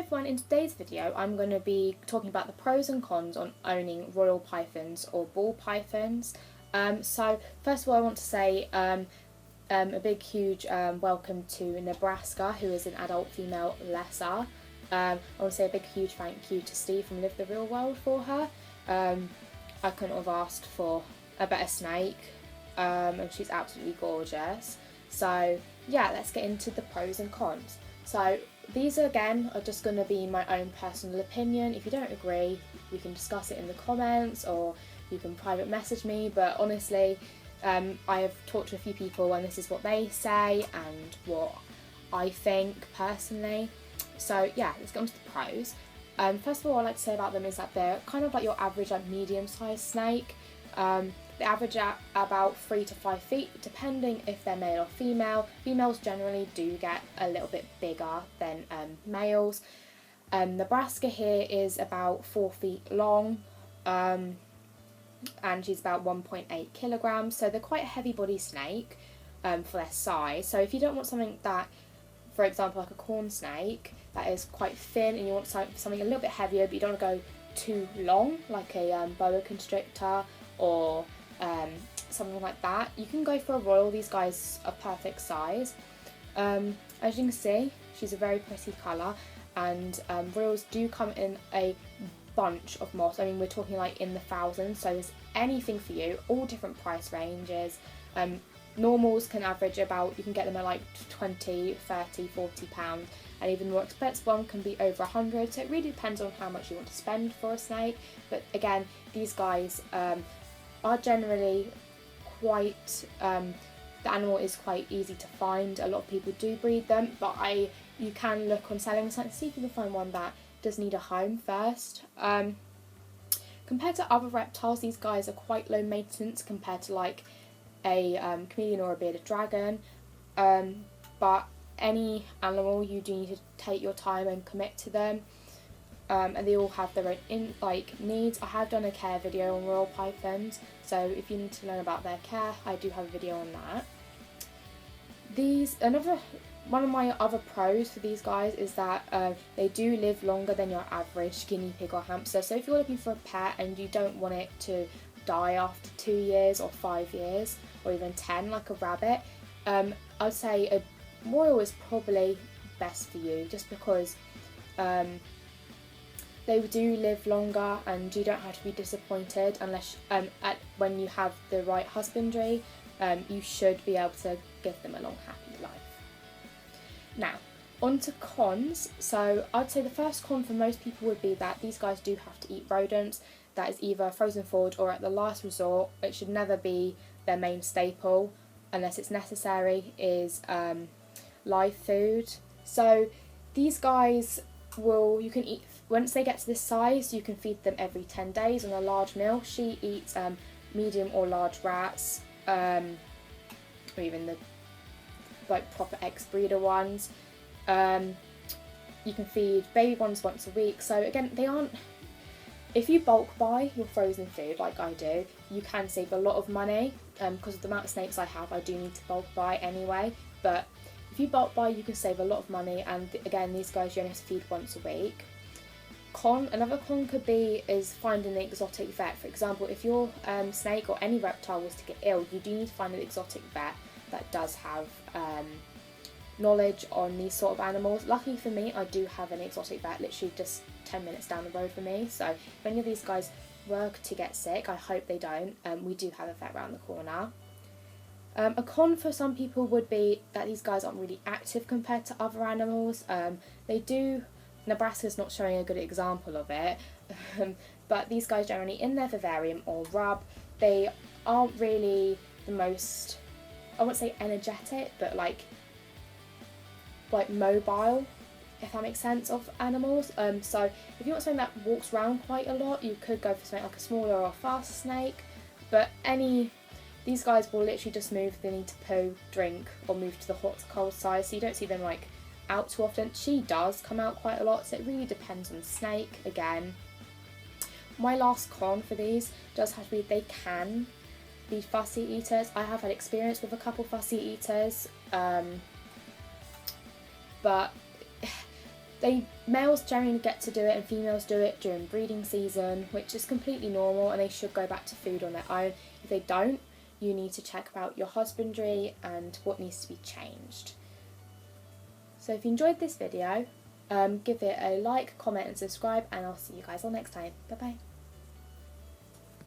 everyone, in today's video I'm going to be talking about the pros and cons on owning royal pythons or ball pythons. So first of all I want to say a big huge welcome to Nebraska, who is an adult female lesser. I want to say a big huge thank you to Steve from Live the Real World for her. I couldn't have asked for a better snake, and she's absolutely gorgeous. So yeah, let's get into the pros and cons. So these again are just going to be my own personal opinion. If you don't agree, we can discuss it in the comments or you can private message me, but honestly I have talked to a few people and this is what they say and what I think personally. So yeah, let's get on to the pros. First of all, what I'd like to say about them is that they're kind of like your average like medium-sized snake. They average at about 3 to 5 feet, depending if they're male or female. Females generally do get a little bit bigger than males. Nebraska here is about 4 feet long, and she's about 1.8 kilograms, so they're quite a heavy body snake for their size. So if you don't want something that, for example, like a corn snake, that is quite thin, and you want something a little bit heavier, but you don't want to go too long, like a boa constrictor or something like that, you can go for a royal. These guys are perfect size. As you can see, she's a very pretty colour, and royals do come in a bunch of moths. I mean, we're talking like in the thousands, so there's anything for you, all different price ranges. Normals can average about, you can get them at like 20, 30, 40 pounds, and even the more expensive one can be over 100, so it really depends on how much you want to spend for a snake. But again, these guys are generally quite, the animal is quite easy to find. A lot of people do breed them, but you can look on selling sites, see if you can find one that does need a home first. Compared to other reptiles, these guys are quite low maintenance compared to like a chameleon or a bearded dragon, but any animal, you do need to take your time and commit to them. And they all have their own needs. I have done a care video on royal pythons, so if you need to learn about their care, I do have a video on that. One of my other pros for these guys is that they do live longer than your average guinea pig or hamster. So if you're looking for a pet and you don't want it to die after 2 years or 5 years or even 10 like a rabbit, I'd say a royal is probably best for you, just because they do live longer and you don't have to be disappointed unless when you have the right husbandry. You should be able to give them a long happy life. Now on to cons. So I'd say the first con for most people would be that these guys do have to eat rodents. That is either frozen food or at the last resort, it should never be their main staple unless it's necessary, is live food. So these guys you can eat, once they get to this size, you can feed them every 10 days on a large meal. She eats medium or large rats, or even the like proper ex-breeder ones. You can feed baby ones once a week. So again, they aren't, if you bulk buy your frozen food like I do, you can save a lot of money. Because of the amount of snakes I have, I do need to bulk buy anyway, but if you bulk buy, you can save a lot of money, and again, these guys you only have to feed once a week. Another con could be is finding an exotic vet. For example, if your snake or any reptile was to get ill, you do need to find an exotic vet that does have knowledge on these sort of animals. Luckily for me, I do have an exotic vet literally just 10 minutes down the road from me, so if any of these guys were to get sick, I hope they don't, we do have a vet around the corner. A con for some people would be that these guys aren't really active compared to other animals. Nebraska's not showing a good example of it, but these guys generally in their vivarium or rub, they aren't really the most, I won't say energetic, but like mobile, if that makes sense, of animals. So if you want something that walks around quite a lot, you could go for something like a smaller or faster snake, but these guys will literally just move if they need to poo, drink, or move to the hot to cold side, so you don't see them like out too often. She does come out quite a lot, so it really depends on the snake again. My last con for these does have to be they can be fussy eaters. I have had experience with a couple fussy eaters, but Males generally get to do it and females do it during breeding season, which is completely normal, and they should go back to food on their own. If they don't, you need to check about your husbandry and what needs to be changed. So if you enjoyed this video, give it a like, comment and subscribe, and I'll see you guys all next time. Bye bye.